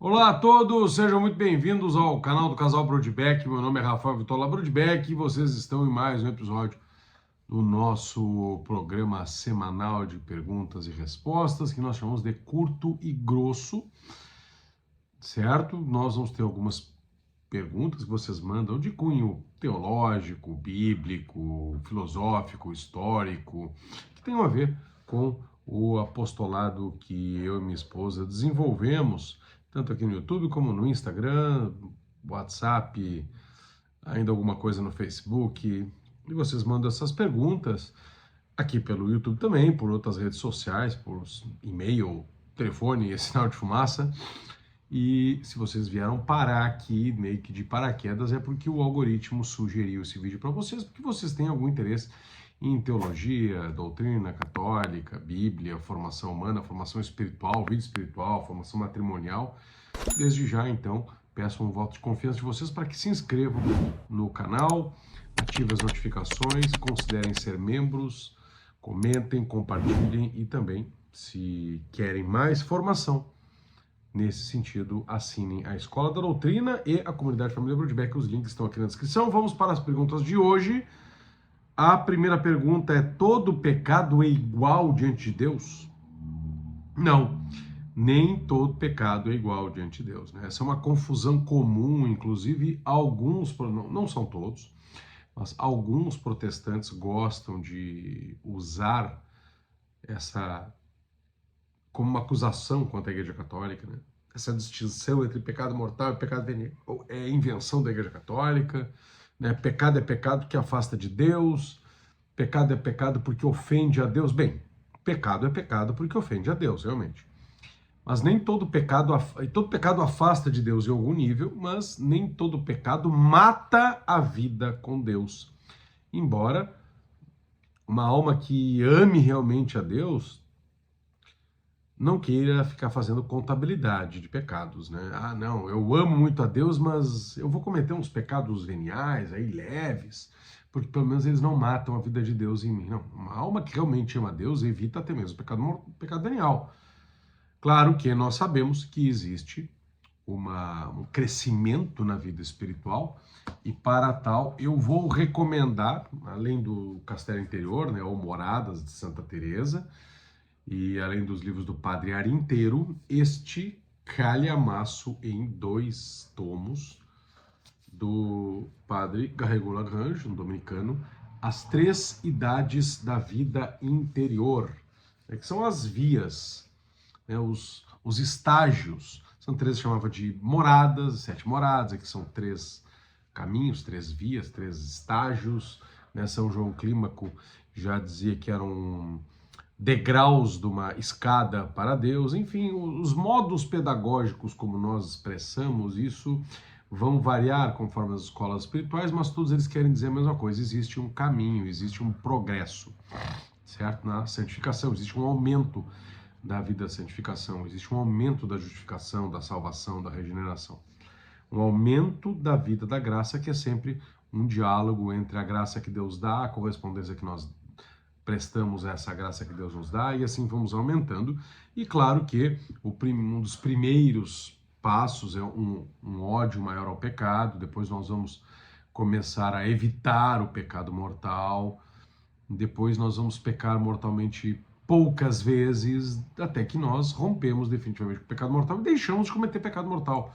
Olá a todos, sejam muito bem-vindos ao canal do Casal Brodbeck. Meu nome é Rafael Vitola Brodbeck e vocês estão em mais um episódio do nosso programa semanal de perguntas e respostas, que nós chamamos de curto e grosso, certo? Nós vamos ter algumas perguntas que vocês mandam de cunho teológico, bíblico, filosófico, histórico, que tem a ver com o apostolado que eu e minha esposa desenvolvemos, tanto aqui no YouTube como no Instagram, WhatsApp, ainda alguma coisa no Facebook. E vocês mandam essas perguntas aqui pelo YouTube também, por outras redes sociais, por e-mail, telefone e sinal de fumaça. E se vocês vieram parar aqui meio que de paraquedas é porque o algoritmo sugeriu esse vídeo para vocês, porque vocês têm algum interesse em teologia, doutrina católica, Bíblia, formação humana, formação espiritual, vida espiritual, formação matrimonial. Desde já, então, peço um voto de confiança de vocês para que se inscrevam no canal, ativem as notificações, considerem ser membros, comentem, compartilhem e também, se querem mais formação nesse sentido, assinem a Escola da Doutrina e a Comunidade Família Brodbeck. Os links estão aqui na descrição. Vamos para as perguntas de hoje. A primeira pergunta é: todo pecado é igual diante de Deus? Não, nem todo pecado é igual diante de Deus, né? Essa é uma confusão comum, inclusive alguns, não são todos, mas alguns protestantes gostam de usar essa como uma acusação contra a Igreja Católica, né? Essa distinção entre pecado mortal e pecado venial é invenção da Igreja Católica, né? Pecado é pecado que afasta de Deus, pecado é pecado porque ofende a Deus. Bem, pecado é pecado porque ofende a Deus, realmente. Mas nem todo pecado afasta de Deus em algum nível, mas nem todo pecado mata a vida com Deus. Embora uma alma que ame realmente a Deus não queira ficar fazendo contabilidade de pecados, né? Ah, não, eu amo muito a Deus, mas eu vou cometer uns pecados veniais, aí leves, porque pelo menos eles não matam a vida de Deus em mim. Não, uma alma que realmente ama a Deus evita até mesmo o pecado venial. Claro que nós sabemos que existe um crescimento na vida espiritual e para tal eu vou recomendar, além do Castelo Interior, né, ou Moradas de Santa Teresa, e além dos livros do Padre Ari inteiro, este calhamaço em 2 tomos do Padre Garrigou Lagrange, um dominicano, As 3 Idades da Vida Interior, que são as vias, né, os estágios. São 3, chamava de moradas, 7 moradas, aqui são 3 caminhos, 3 vias, 3 estágios. Né? São João Clímaco já dizia que eram degraus de uma escada para Deus. Enfim, os modos pedagógicos como nós expressamos isso vão variar conforme as escolas espirituais, mas todos eles querem dizer a mesma coisa: existe um caminho, existe um progresso, certo? Na santificação, existe um aumento da vida da santificação, existe um aumento da justificação, da salvação, da regeneração. Um aumento da vida da graça, que é sempre um diálogo entre a graça que Deus dá, a correspondência que nós prestamos a essa graça que Deus nos dá, e assim vamos aumentando. E claro que um dos primeiros passos é um ódio maior ao pecado. Depois nós vamos começar a evitar o pecado mortal, depois nós vamos pecar mortalmente poucas vezes, até que nós rompemos definitivamente com o pecado mortal e deixamos de cometer pecado mortal,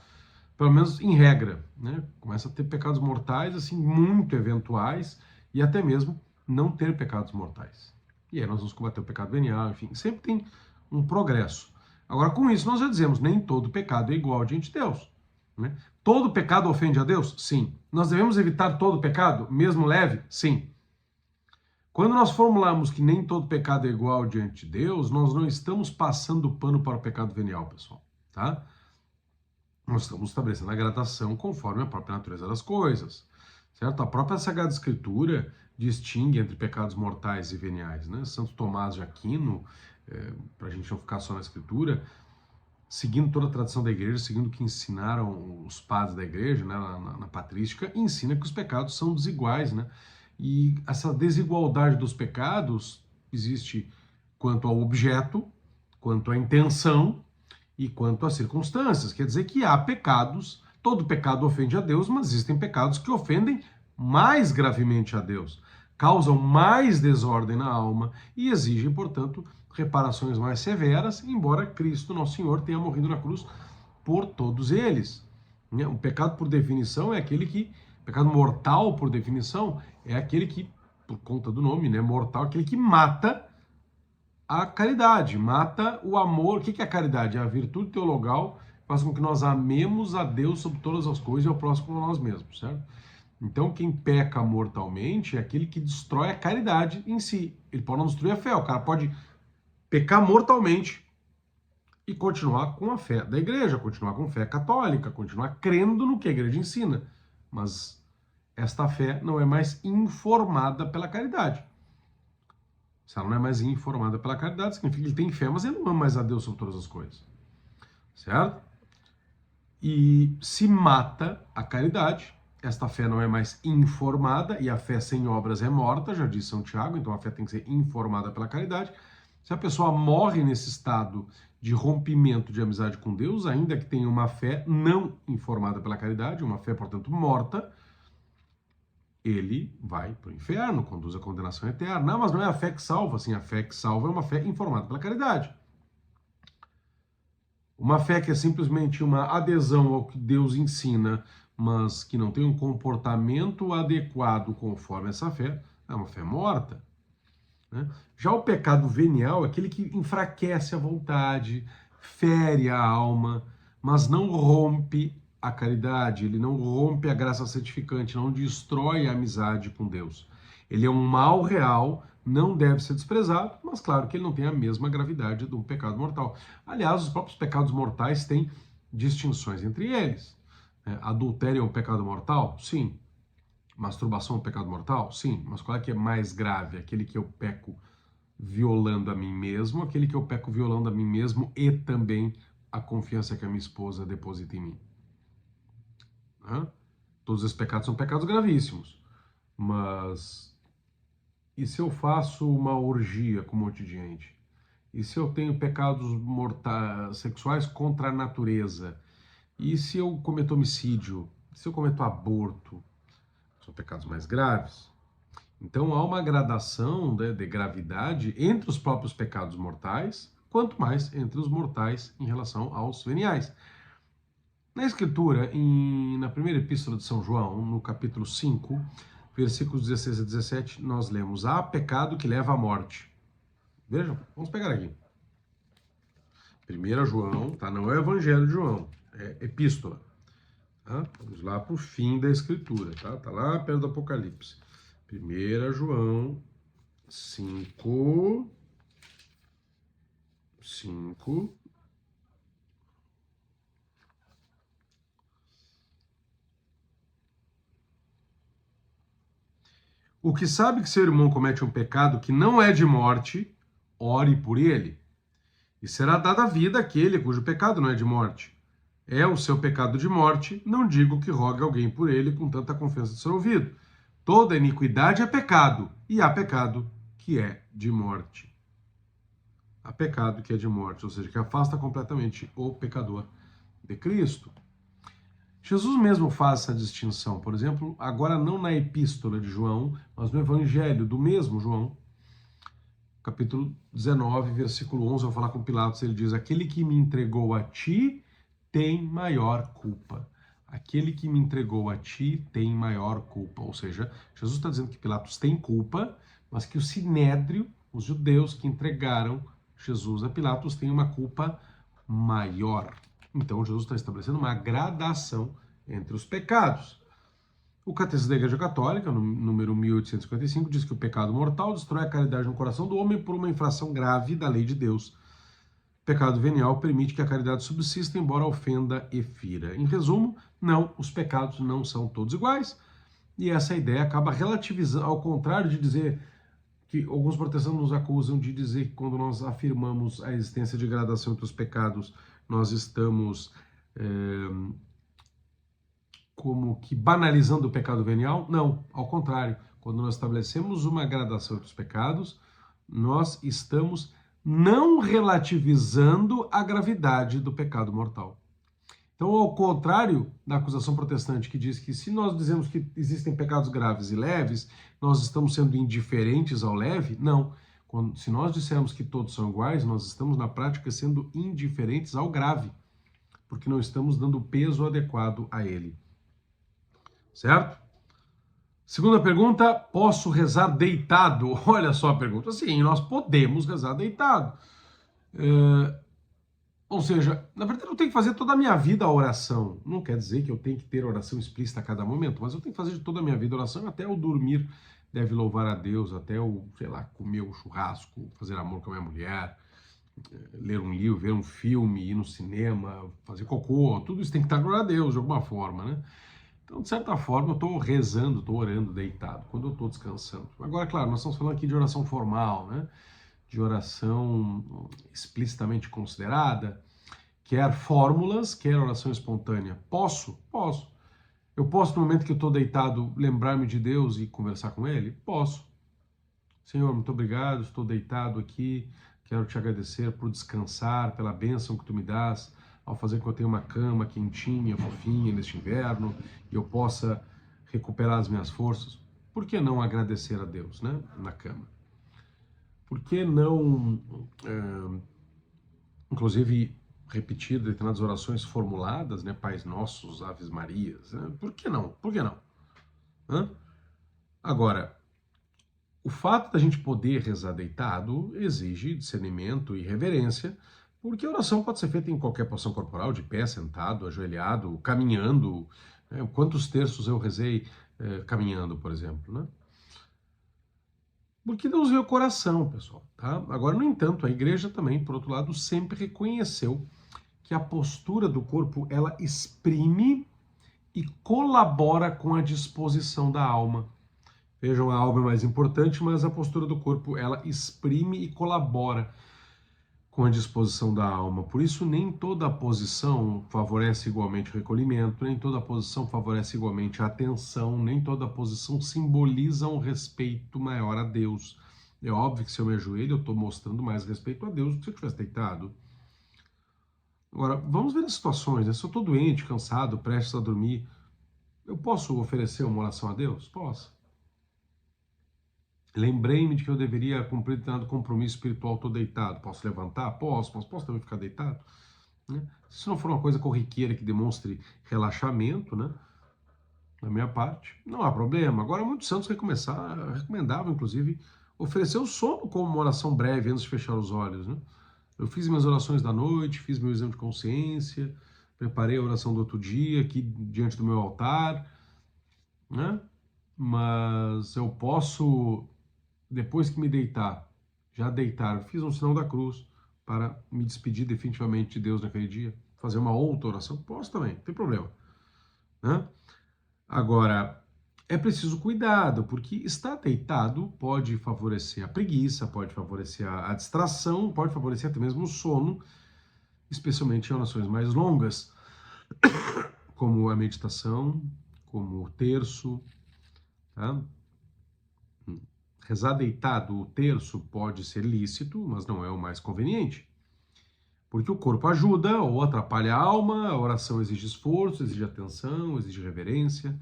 pelo menos em regra, né? Começa a ter pecados mortais, assim, muito eventuais, e até mesmo não ter pecados mortais. E aí nós vamos combater o pecado venial, enfim, sempre tem um progresso. Agora, com isso, nós já dizemos, nem todo pecado é igual diante de Deus, né? Todo pecado ofende a Deus? Sim. Nós devemos evitar todo pecado, mesmo leve? Sim. Quando nós formulamos que nem todo pecado é igual diante de Deus, nós não estamos passando pano para o pecado venial, pessoal, tá? Nós estamos estabelecendo a gradação conforme a própria natureza das coisas, certo? A própria Sagrada Escritura distingue entre pecados mortais e veniais, né? Santo Tomás de Aquino, para a gente não ficar só na Escritura, seguindo toda a tradição da igreja, seguindo o que ensinaram os padres da igreja, né, na patrística, ensina que os pecados são desiguais, né? E essa desigualdade dos pecados existe quanto ao objeto, quanto à intenção e quanto às circunstâncias. Quer dizer que há pecados, todo pecado ofende a Deus, mas existem pecados que ofendem mais gravemente a Deus, causam mais desordem na alma e exigem, portanto, reparações mais severas, embora Cristo, nosso Senhor, tenha morrido na cruz por todos eles. O pecado, por definição, é aquele que, pecado mortal, por definição, é aquele que, por conta do nome, né, mortal, aquele que mata a caridade, mata o amor. O que é a caridade? É a virtude teologal que faz com que nós amemos a Deus sobre todas as coisas e ao próximo como nós mesmos, certo? Então, quem peca mortalmente é aquele que destrói a caridade em si. Ele pode não destruir a fé, o cara pode pecar mortalmente e continuar com a fé da igreja, continuar com fé católica, continuar crendo no que a igreja ensina. Mas esta fé não é mais informada pela caridade. Se ela não é mais informada pela caridade, significa que ele tem fé, mas ele não ama mais a Deus sobre todas as coisas. Certo? E se mata a caridade, esta fé não é mais informada, e a fé sem obras é morta, já diz São Tiago, então a fé tem que ser informada pela caridade. Se a pessoa morre nesse estado de rompimento de amizade com Deus, ainda que tenha uma fé não informada pela caridade, uma fé, portanto, morta, ele vai para o inferno, conduz à condenação eterna. Não, mas não é a fé que salva. Sim, a fé que salva é uma fé informada pela caridade. Uma fé que é simplesmente uma adesão ao que Deus ensina, mas que não tem um comportamento adequado conforme essa fé, é uma fé morta. Né? Já o pecado venial é aquele que enfraquece a vontade, fere a alma, mas não rompe a caridade, ele não rompe a graça santificante, não destrói a amizade com Deus. Ele é um mal real, não deve ser desprezado, mas claro que ele não tem a mesma gravidade do pecado mortal. Aliás, os próprios pecados mortais têm distinções entre eles. Adultério é um pecado mortal? Sim. Masturbação é um pecado mortal? Sim. Mas qual é que é mais grave? Aquele que eu peco violando a mim mesmo, aquele que eu peco violando a mim mesmo e também a confiança que a minha esposa deposita em mim. Todos esses pecados são pecados gravíssimos, mas e se eu faço uma orgia com um monte de gente? E se eu tenho pecados mortais, sexuais contra a natureza? E se eu cometo homicídio? Se eu cometo aborto? São pecados mais graves. Então há uma gradação, né, de gravidade entre os próprios pecados mortais, quanto mais entre os mortais em relação aos veniais. Na Escritura, na primeira epístola de São João, no capítulo 5, versículos 16 a 17, nós lemos: há pecado que leva à morte. Vejam, vamos pegar aqui. 1 João, tá? Não é o Evangelho de João, é epístola. Tá? Vamos lá para o fim da Escritura, tá? Tá lá perto do Apocalipse. 1 João 5. O que sabe que seu irmão comete um pecado que não é de morte, ore por ele, e será dada vida àquele cujo pecado não é de morte. É o seu pecado de morte, não digo que rogue alguém por ele com tanta confiança de ser ouvido. Toda iniquidade é pecado, e há pecado que é de morte. Há pecado que é de morte, ou seja, que afasta completamente o pecador de Cristo. Jesus mesmo faz essa distinção, por exemplo, agora não na epístola de João, mas no evangelho do mesmo João, capítulo 19, versículo 11, ao falar com Pilatos, ele diz: aquele que me entregou a ti tem maior culpa. Aquele que me entregou a ti tem maior culpa. Ou seja, Jesus está dizendo que Pilatos tem culpa, mas que o sinédrio, os judeus que entregaram Jesus a Pilatos, têm uma culpa maior. Então, Jesus está estabelecendo uma gradação entre os pecados. O Catecismo da Igreja Católica, no número 1855, diz que o pecado mortal destrói a caridade no coração do homem por uma infração grave da lei de Deus. O pecado venial permite que a caridade subsista, embora ofenda e fira. Em resumo, não, os pecados não são todos iguais, e essa ideia acaba relativizando, ao contrário de dizer que alguns protestantes nos acusam de dizer que quando nós afirmamos a existência de gradação entre os pecados, nós estamos como que banalizando o pecado venial. Não, ao contrário. Quando nós estabelecemos uma gradação entre os pecados, nós estamos não relativizando a gravidade do pecado mortal. Então, ao contrário da acusação protestante que diz que se nós dizemos que existem pecados graves e leves, nós estamos sendo indiferentes ao leve, não. Se nós dissermos que todos são iguais, nós estamos na prática sendo indiferentes ao grave, porque não estamos dando o peso adequado a ele. Certo? Segunda pergunta, posso rezar deitado? Olha só a pergunta. Sim, nós podemos rezar deitado. Ou seja, na verdade eu tenho que fazer toda a minha vida a oração. Não quer dizer que eu tenho que ter oração explícita a cada momento, mas eu tenho que fazer de toda a minha vida oração, até eu dormir deve louvar a Deus, até eu, sei lá, comer um churrasco, fazer amor com a minha mulher, ler um livro, ver um filme, ir no cinema, fazer cocô, tudo isso tem que estar glória a Deus de alguma forma, né? Então, de certa forma, eu estou rezando, estou orando deitado, quando eu estou descansando. Agora, claro, nós estamos falando aqui de oração formal, né? De oração explicitamente considerada, quer fórmulas, quer oração espontânea. Posso? Posso. Eu posso, no momento que eu estou deitado, lembrar-me de Deus e conversar com Ele? Posso. Senhor, muito obrigado, estou deitado aqui, quero te agradecer por descansar, pela bênção que tu me dás, ao fazer com que eu tenha uma cama quentinha, fofinha neste inverno, e eu possa recuperar as minhas forças. Por que não agradecer a Deus, né, na cama? Por que não, inclusive, repetir determinadas orações formuladas, né, Pais Nossos, Aves Marias, né? Por que não? Por que não? Hã? Agora, o fato da gente poder rezar deitado exige discernimento e reverência, porque a oração pode ser feita em qualquer posição corporal, de pé, sentado, ajoelhado, caminhando. Né? Quantos terços eu rezei caminhando, por exemplo, né? Porque Deus vê o coração, pessoal, tá? Agora, no entanto, a igreja também, por outro lado, sempre reconheceu que a postura do corpo, ela exprime e colabora com a disposição da alma. Vejam, a alma é mais importante, mas a postura do corpo, ela exprime e colabora com a disposição da alma. Por isso, nem toda posição favorece igualmente o recolhimento, nem toda posição favorece igualmente a atenção, nem toda posição simboliza um respeito maior a Deus. É óbvio que se eu me ajoelho, eu estou mostrando mais respeito a Deus do que se eu estivesse deitado. Agora, vamos ver as situações, né? Se eu estou doente, cansado, prestes a dormir, eu posso oferecer uma oração a Deus? Posso. Lembrei-me de que eu deveria cumprir determinado compromisso espiritual, estou deitado. Posso levantar? Posso também ficar deitado? Né? Se isso não for uma coisa corriqueira que demonstre relaxamento, né? Da minha parte, não há problema. Agora, muitos santos recomendavam, inclusive, oferecer o sono como uma oração breve antes de fechar os olhos, né? Eu fiz minhas orações da noite, fiz meu exame de consciência, preparei a oração do outro dia aqui diante do meu altar, né? Mas eu posso, depois que me deitar, já deitar, fiz um sinal da cruz para me despedir definitivamente de Deus naquele dia, fazer uma outra oração, posso também, não tem problema, né? Agora, é preciso cuidado, porque estar deitado pode favorecer a preguiça, pode favorecer a distração, pode favorecer até mesmo o sono, especialmente em orações mais longas, como a meditação, como o terço, tá? Rezar deitado, o terço pode ser lícito, mas não é o mais conveniente. Porque o corpo ajuda ou atrapalha a alma, a oração exige esforço, exige atenção, exige reverência,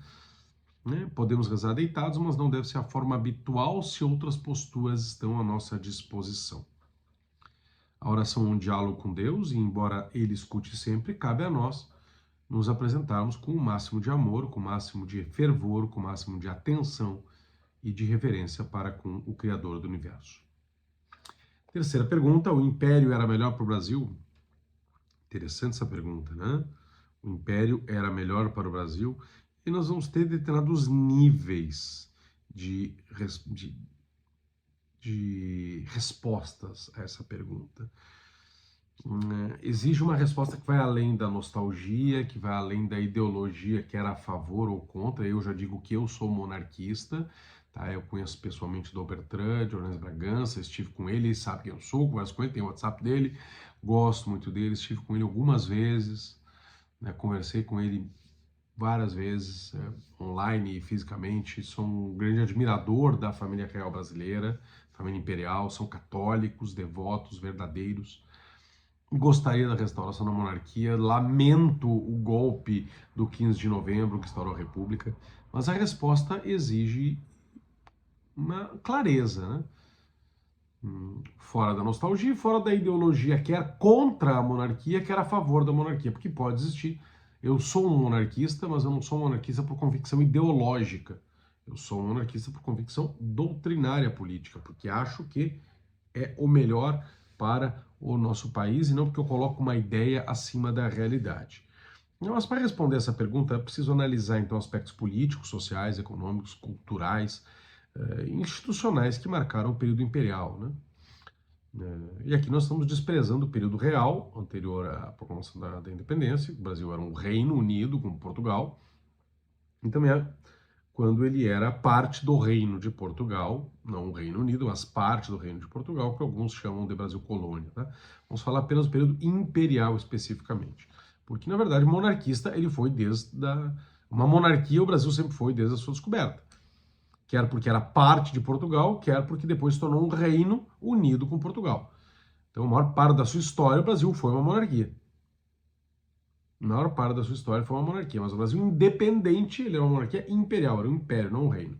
né? Podemos rezar deitados, mas não deve ser a forma habitual se outras posturas estão à nossa disposição. A oração é um diálogo com Deus e, embora Ele escute sempre, cabe a nós nos apresentarmos com o máximo de amor, com o máximo de fervor, com o máximo de atenção e de reverência para com o Criador do Universo. Terceira pergunta, o Império era melhor para o Brasil? Interessante essa pergunta, né? O Império era melhor para o Brasil? E nós vamos ter determinados níveis de respostas a essa pergunta. Exige uma resposta que vai além da nostalgia, que vai além da ideologia que era a favor ou contra. Eu já digo que eu sou monarquista, tá? Eu conheço pessoalmente o Bertrand de Orleans Bragança, estive com ele, ele sabe quem eu sou, converso com ele, tem o WhatsApp dele, gosto muito dele, estive com ele algumas vezes, né? Conversei com ele várias vezes, online e fisicamente. Sou um grande admirador da família real brasileira, família imperial. São católicos, devotos, verdadeiros. Gostaria da restauração da monarquia. Lamento o golpe do 15 de novembro que instaurou a República. Mas a resposta exige uma clareza, né? Fora da nostalgia, fora da ideologia, quer contra a monarquia, quer a favor da monarquia, porque pode existir. Eu sou um monarquista, mas eu não sou um monarquista por convicção ideológica. Eu sou um monarquista por convicção doutrinária política, porque acho que é o melhor para o nosso país e não porque eu coloco uma ideia acima da realidade. Mas para responder essa pergunta, é preciso analisar então aspectos políticos, sociais, econômicos, culturais, institucionais que marcaram o período imperial, né? E aqui nós estamos desprezando o período real, anterior à proclamação da independência. O Brasil era um reino unido com Portugal, e também quando ele era parte do Reino de Portugal, não o Reino Unido, mas parte do Reino de Portugal, que alguns chamam de Brasil colônia. Tá? Vamos falar apenas do período imperial especificamente, porque na verdade monarquista ele foi uma monarquia o Brasil sempre foi desde a sua descoberta. Quer porque era parte de Portugal, quer porque depois se tornou um reino unido com Portugal. Então, a maior parte da sua história, o Brasil foi uma monarquia. A maior parte da sua história foi uma monarquia, mas o Brasil independente, ele era uma monarquia imperial, era um império, não um reino.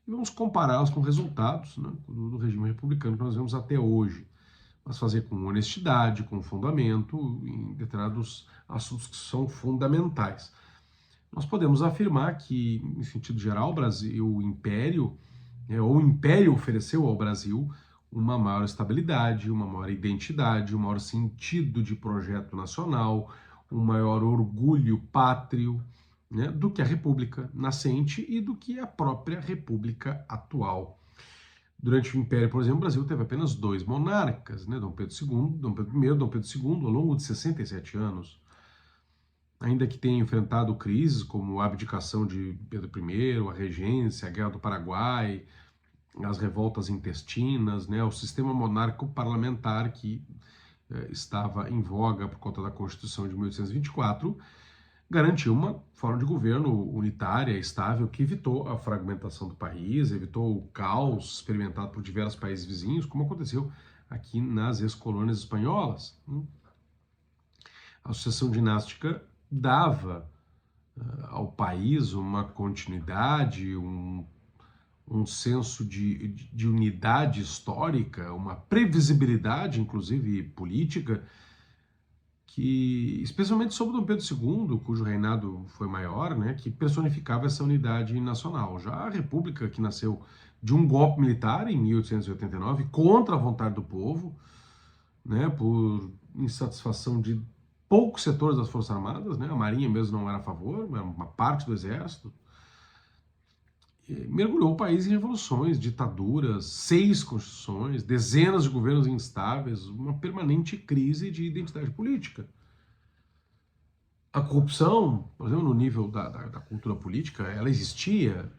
E vamos compará-las com resultados, né, do regime republicano que nós vemos até hoje, mas fazer com honestidade, com fundamento, em determinados assuntos que são fundamentais. Nós podemos afirmar que, em sentido geral, o Brasil, o Império, ou o Império ofereceu ao Brasil uma maior estabilidade, uma maior identidade, um maior sentido de projeto nacional, um maior orgulho pátrio, né, do que a República nascente e do que a própria República atual. Durante o Império, por exemplo, o Brasil teve apenas 2 monarcas, né, Dom Pedro II, Dom Pedro I, Dom Pedro II, ao longo de 67 anos. Ainda que tenha enfrentado crises como a abdicação de Pedro I, a regência, a Guerra do Paraguai, as revoltas intestinas, né, o sistema monárquico parlamentar que estava em voga por conta da Constituição de 1824, garantiu uma forma de governo unitária, estável, que evitou a fragmentação do país, evitou o caos experimentado por diversos países vizinhos, como aconteceu aqui nas ex-colônias espanholas. A sucessão dinástica dava ao país uma continuidade, um senso de unidade histórica, uma previsibilidade, inclusive política, que, especialmente sob Dom Pedro II, cujo reinado foi maior, né, que personificava essa unidade nacional. Já a República, que nasceu de um golpe militar em 1889, contra a vontade do povo, né, por insatisfação de poucos setores das Forças Armadas, né, a Marinha mesmo não era a favor, era uma parte do Exército, mergulhou o país em revoluções, ditaduras, 6 constituições, dezenas de governos instáveis, uma permanente crise de identidade política. A corrupção, por exemplo, no nível da cultura política, ela existia,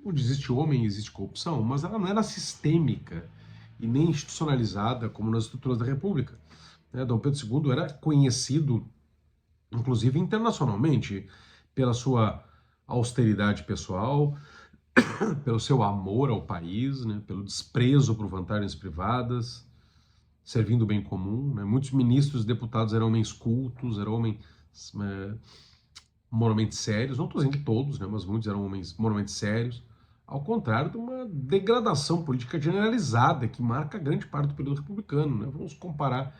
onde existe homem, existe corrupção, mas ela não era sistêmica e nem institucionalizada como nas estruturas da República. Dom Pedro II era conhecido, inclusive internacionalmente, pela sua austeridade pessoal, pelo seu amor ao país, né, pelo desprezo por vantagens privadas, servindo o bem comum. Né? Muitos ministros e deputados eram homens cultos, eram homens moralmente sérios, não estou dizendo que todos, né, mas muitos eram homens moralmente sérios, ao contrário de uma degradação política generalizada que marca grande parte do período republicano. Né? Vamos comparar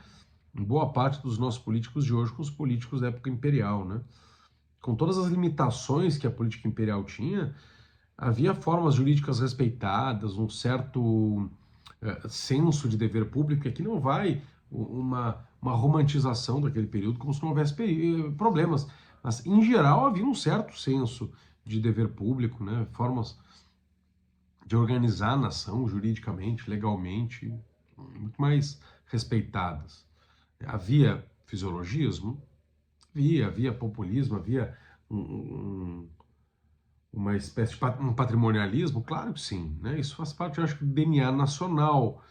boa parte dos nossos políticos de hoje com os políticos da época imperial. Né? Com todas as limitações que a política imperial tinha, havia formas jurídicas respeitadas, um certo senso de dever público, e aqui não vai uma romantização daquele período como se não houvesse problemas, mas em geral havia um certo senso de dever público, né? Formas de organizar a nação juridicamente, legalmente, muito mais respeitadas. Havia fisiologismo? Havia populismo, havia uma espécie de um patrimonialismo? Claro que sim, né? Isso faz parte, eu acho, do DNA nacional,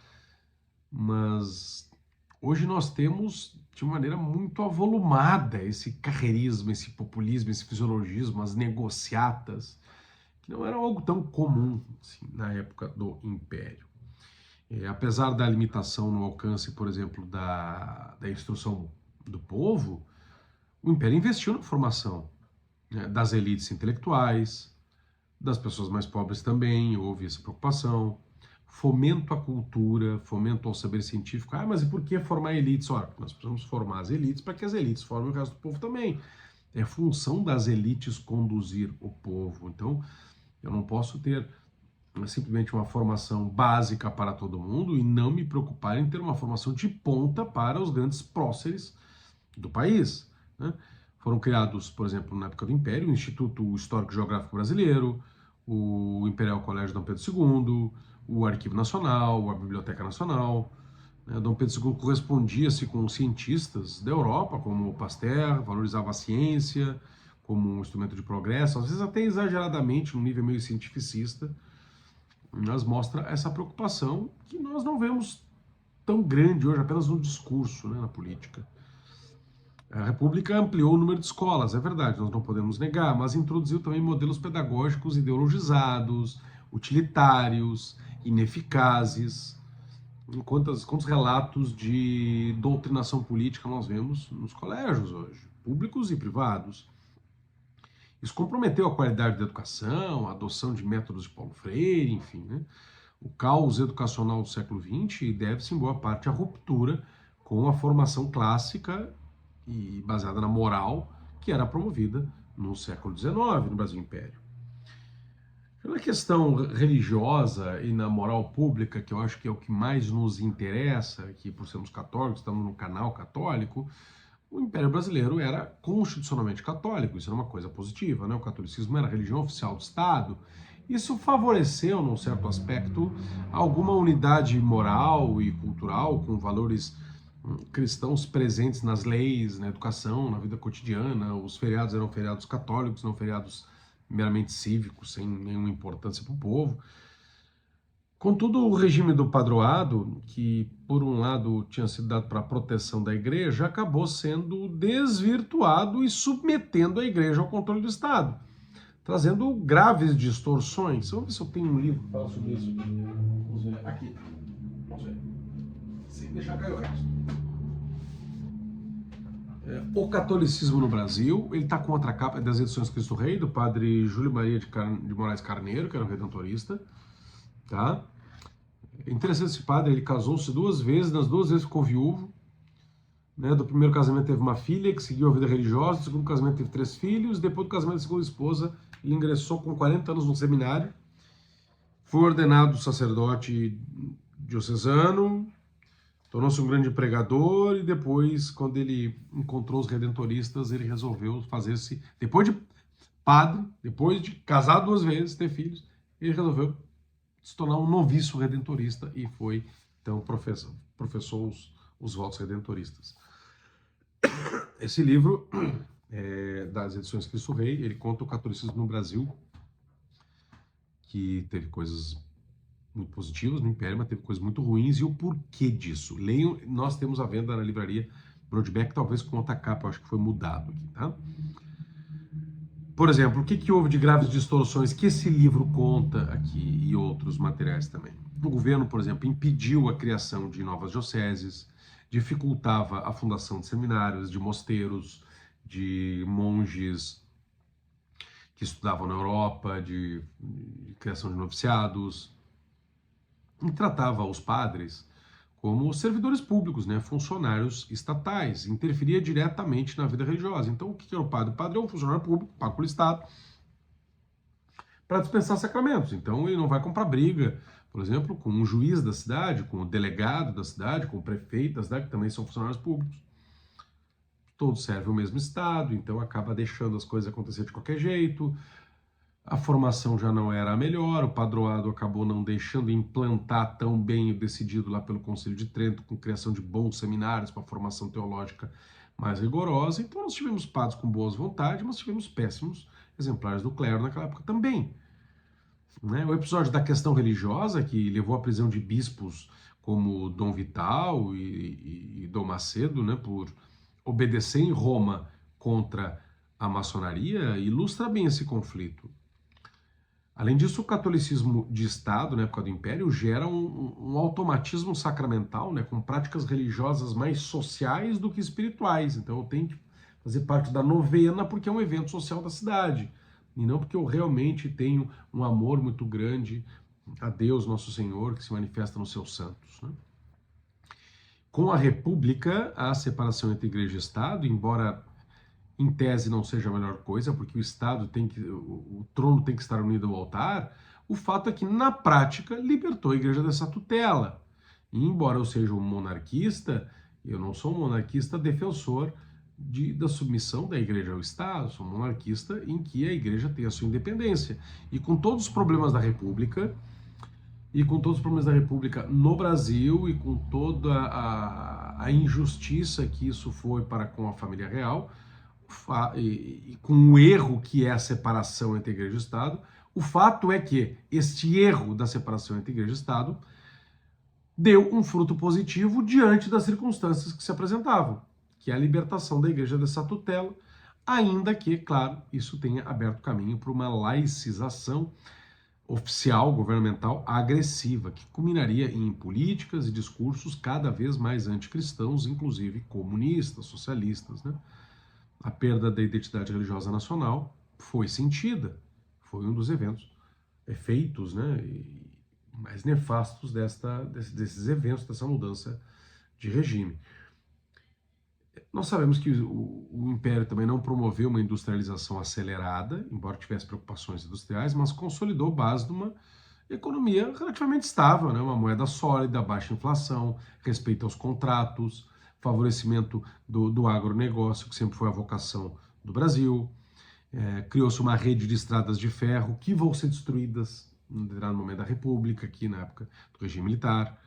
mas Hoje nós temos, de maneira muito avolumada, esse carreirismo, esse populismo, esse fisiologismo, as negociatas, que não eram algo tão comum assim, na época do Império. Apesar da limitação no alcance, por exemplo, da instrução do povo, o Império investiu na formação, né, das elites intelectuais, das pessoas mais pobres também, houve essa preocupação. Fomento à cultura, fomento ao saber científico. Ah, mas e por que formar elites? Ora, nós precisamos formar as elites para que as elites formem o resto do povo também. É função das elites conduzir o povo. Então, eu não posso ter simplesmente uma formação básica para todo mundo e não me preocupar em ter uma formação de ponta para os grandes próceres do país, né? Foram criados, por exemplo, na época do Império, o Instituto Histórico Geográfico Brasileiro, o Imperial Colégio Dom Pedro II, o Arquivo Nacional, a Biblioteca Nacional. Dom Pedro II correspondia-se com cientistas da Europa, como Pasteur, valorizava a ciência como um instrumento de progresso, às vezes até exageradamente, num nível meio cientificista, mas mostra essa preocupação que nós não vemos tão grande hoje, apenas no discurso, né, na política. A República ampliou o número de escolas, é verdade, nós não podemos negar, mas introduziu também modelos pedagógicos ideologizados, utilitários, ineficazes. Quantos relatos de doutrinação política nós vemos nos colégios hoje, públicos e privados? Isso comprometeu a qualidade da educação, a adoção de métodos de Paulo Freire, enfim, né? O caos educacional do século XX deve-se, em boa parte, à ruptura com a formação clássica e baseada na moral que era promovida no século XIX, no Brasil Império. Na questão religiosa e na moral pública, que eu acho que é o que mais nos interessa, aqui por sermos católicos, estamos no canal católico, o Império Brasileiro era constitucionalmente católico, isso era uma coisa positiva, né? O catolicismo era a religião oficial do Estado. Isso favoreceu, num certo aspecto, alguma unidade moral e cultural, com valores cristãos presentes nas leis, na educação, na vida cotidiana. Os feriados eram feriados católicos, não feriados meramente cívicos, sem nenhuma importância para o povo. Contudo, o regime do padroado, que por um lado tinha sido dado para a proteção da igreja, acabou sendo desvirtuado e submetendo a igreja ao controle do Estado, trazendo graves distorções. Vamos ver se eu tenho um livro que fala sobre isso. Vamos ver aqui. Vamos ver. Sem deixar cair o resto. O catolicismo no Brasil, ele está com outra capa das edições Cristo Rei, do padre Júlio Maria de Moraes Carneiro, que era um redentorista. Tá? É interessante esse padre, ele casou-se 2 vezes, nas 2 vezes ficou viúvo. Né? Do primeiro casamento teve uma filha que seguiu a vida religiosa, do segundo casamento teve 3 filhos, depois do casamento da segunda esposa, ele ingressou com 40 anos no seminário, foi ordenado sacerdote diocesano, tornou-se um grande pregador e depois, quando ele encontrou os redentoristas, ele resolveu fazer-se, depois de padre, depois de casar 2 vezes, ter filhos, ele resolveu se tornar um noviço redentorista e foi, então, professou os votos redentoristas. Esse livro, das edições Cristo Rei, ele conta o catolicismo no Brasil, que teve coisas muito positivas no Império, mas teve coisas muito ruins, e o porquê disso. Leiam, nós temos à venda na livraria Brodbeck, talvez com outra capa, acho que foi mudado aqui, tá? Por exemplo, o que houve de graves distorções que esse livro conta aqui e outros materiais também? O governo, por exemplo, impediu a criação de novas dioceses, dificultava a fundação de seminários, de mosteiros, de monges que estudavam na Europa, de criação de noviciados, e tratava os padres como servidores públicos, né, funcionários estatais, interferia diretamente na vida religiosa. Então, o que era o padre? O padre é um funcionário público, pago pelo Estado, para dispensar sacramentos. Então, ele não vai comprar briga, por exemplo, com um juiz da cidade, com o delegado da cidade, com o prefeito da cidade, que também são funcionários públicos. Todos servem o mesmo Estado, então acaba deixando as coisas acontecer de qualquer jeito. A formação já não era a melhor, o padroado acabou não deixando implantar tão bem o decidido lá pelo Conselho de Trento, com criação de bons seminários para formação teológica mais rigorosa. Então nós tivemos padres com boas vontades, mas tivemos péssimos exemplares do clero naquela época também. Né? O episódio da questão religiosa, que levou à prisão de bispos como Dom Vital e Dom Macedo, né, por obedecer em Roma contra a maçonaria, ilustra bem esse conflito. Além disso, o catolicismo de Estado, na época do Império, gera um automatismo sacramental, né, com práticas religiosas mais sociais do que espirituais. Então eu tenho que fazer parte da novena porque é um evento social da cidade, e não porque eu realmente tenho um amor muito grande a Deus, nosso Senhor, que se manifesta nos seus santos, né? Com a República, a separação entre igreja e Estado, embora em tese não seja a melhor coisa, porque o Estado tem que, o trono tem que estar unido ao altar, o fato é que, na prática, libertou a igreja dessa tutela. E embora eu seja um monarquista, eu não sou um monarquista defensor da submissão da igreja ao Estado, sou um monarquista em que a igreja tem a sua independência. E com todos os problemas da República, no Brasil e com toda a injustiça que isso foi para com a família real, e com o erro que é a separação entre igreja e Estado, o fato é que este erro da separação entre igreja e Estado deu um fruto positivo diante das circunstâncias que se apresentavam, que é a libertação da igreja dessa tutela, ainda que, claro, isso tenha aberto caminho para uma laicização oficial, governamental, agressiva, que culminaria em políticas e discursos cada vez mais anticristãos, inclusive comunistas, socialistas, né? A perda da identidade religiosa nacional foi sentida, foi um dos efeitos, né, mais nefastos desses eventos, dessa mudança de regime. Nós sabemos que o Império também não promoveu uma industrialização acelerada, embora tivesse preocupações industriais, mas consolidou base de uma economia relativamente estável, né? Uma moeda sólida, baixa inflação, respeito aos contratos, favorecimento do agronegócio, que sempre foi a vocação do Brasil. Criou-se uma rede de estradas de ferro que vão ser destruídas no determinado momento da República, aqui na época do regime militar.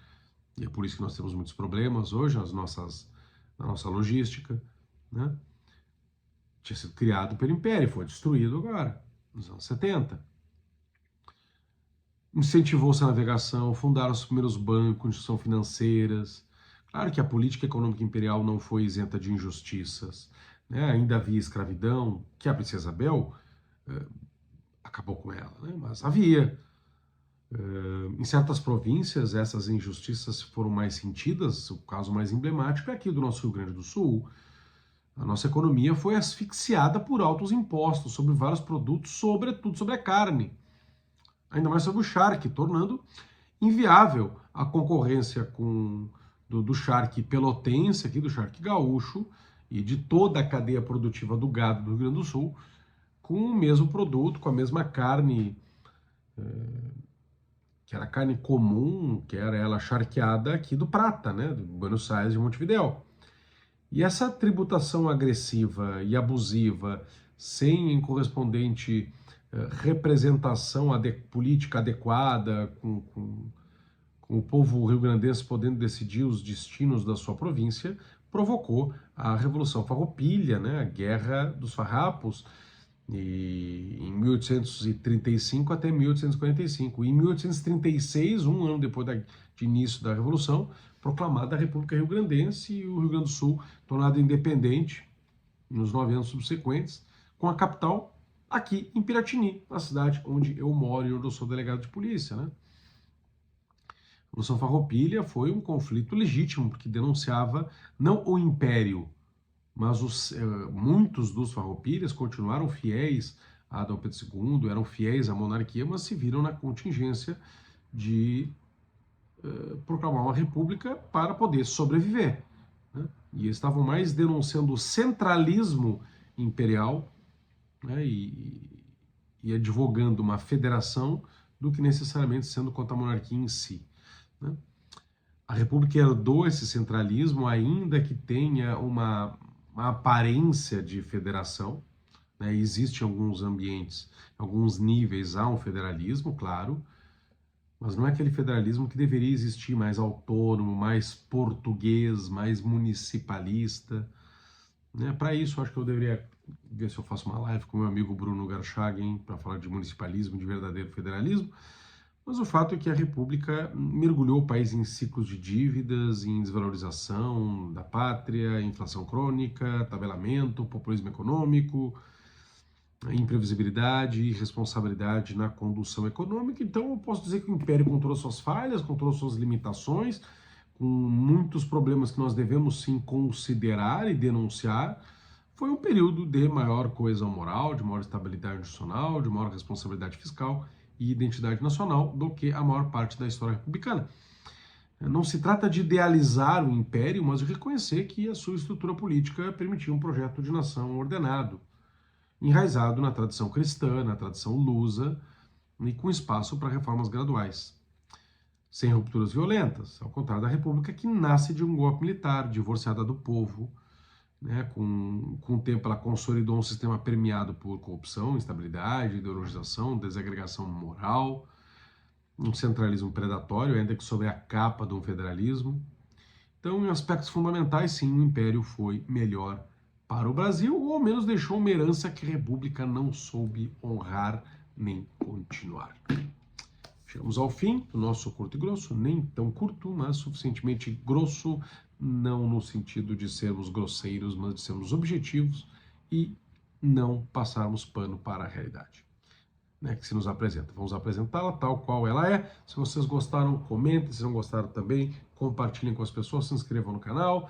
E é por isso que nós temos muitos problemas hoje na nossa logística, né? Tinha sido criado pelo Império, foi destruído agora, nos anos 70. Incentivou-se a navegação, fundaram os primeiros bancos, instituições financeiras. Claro que a política econômica imperial não foi isenta de injustiças, né? Ainda havia escravidão, que a princesa Isabel acabou com ela, né? Mas havia. Em certas províncias, essas injustiças foram mais sentidas. O caso mais emblemático é aqui do nosso Rio Grande do Sul. A nossa economia foi asfixiada por altos impostos sobre vários produtos, sobretudo sobre a carne, ainda mais sobre o charque, tornando inviável a concorrência do charque pelotense, aqui, do charque gaúcho, e de toda a cadeia produtiva do gado do Rio Grande do Sul, com o mesmo produto, com a mesma carne, que era carne comum, que era ela charqueada aqui do Prata, né, do Buenos Aires de Montevidéu. E essa tributação agressiva e abusiva, sem correspondente representação política adequada, com o povo rio-grandense podendo decidir os destinos da sua província, provocou a Revolução Farroupilha, né, a Guerra dos Farrapos, em 1835 até 1845. E em 1836, um ano depois de início da Revolução, proclamada a República Rio-Grandense e o Rio Grande do Sul tornado independente nos 9 anos subsequentes, com a capital aqui em Piratini, na cidade onde eu moro e onde eu sou delegado de polícia, né? A Revolução Farroupilha foi um conflito legítimo, porque denunciava não o Império, mas muitos dos farroupilhas continuaram fiéis a Dom Pedro II, eram fiéis à monarquia, mas se viram na contingência de proclamar uma república para poder sobreviver, né? E estavam mais denunciando o centralismo imperial, né, e advogando uma federação do que necessariamente sendo contra a monarquia em si, né? A república herdou esse centralismo, ainda que tenha uma aparência de federação, né? Existe em alguns ambientes, alguns níveis, há um federalismo, claro, mas não é aquele federalismo que deveria existir, mais autônomo, mais português, mais municipalista, né? Para isso, acho que eu deveria ver se eu faço uma live com meu amigo Bruno Garchagen para falar de municipalismo, de verdadeiro federalismo. Mas o fato é que a República mergulhou o país em ciclos de dívidas, em desvalorização da pátria, inflação crônica, tabelamento, populismo econômico, imprevisibilidade e irresponsabilidade na condução econômica. Então, eu posso dizer que o Império controlou suas falhas, controlou suas limitações, com muitos problemas que nós devemos sim considerar e denunciar. Foi um período de maior coesão moral, de maior estabilidade institucional, de maior responsabilidade fiscal e identidade nacional do que a maior parte da história republicana. Não se trata de idealizar o império, mas de reconhecer que a sua estrutura política permitia um projeto de nação ordenado, enraizado na tradição cristã, na tradição lusa e com espaço para reformas graduais, sem rupturas violentas, ao contrário da República, que nasce de um golpe militar, divorciada do povo, né? Com o tempo ela consolidou um sistema permeado por corrupção, instabilidade, ideologização, desagregação moral, um centralismo predatório, ainda que sob a capa de um federalismo. Então, em aspectos fundamentais, sim, o Império foi melhor para o Brasil, ou ao menos deixou uma herança que a República não soube honrar nem continuar. Chegamos ao fim do nosso curto e grosso, nem tão curto, mas suficientemente grosso, não no sentido de sermos grosseiros, mas de sermos objetivos e não passarmos pano para a realidade, né, que se nos apresenta. Vamos apresentá-la tal qual ela é. Se vocês gostaram, comentem. Se não gostaram também, compartilhem com as pessoas, se inscrevam no canal,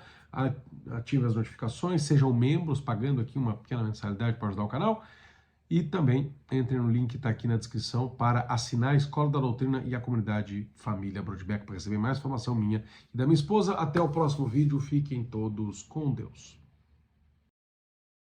ativem as notificações, sejam membros, pagando aqui uma pequena mensalidade para ajudar o canal. E também entrem no link que está aqui na descrição para assinar a Escola da Doutrina e a comunidade Família Brodbeck para receber mais informação minha e da minha esposa. Até o próximo vídeo. Fiquem todos com Deus.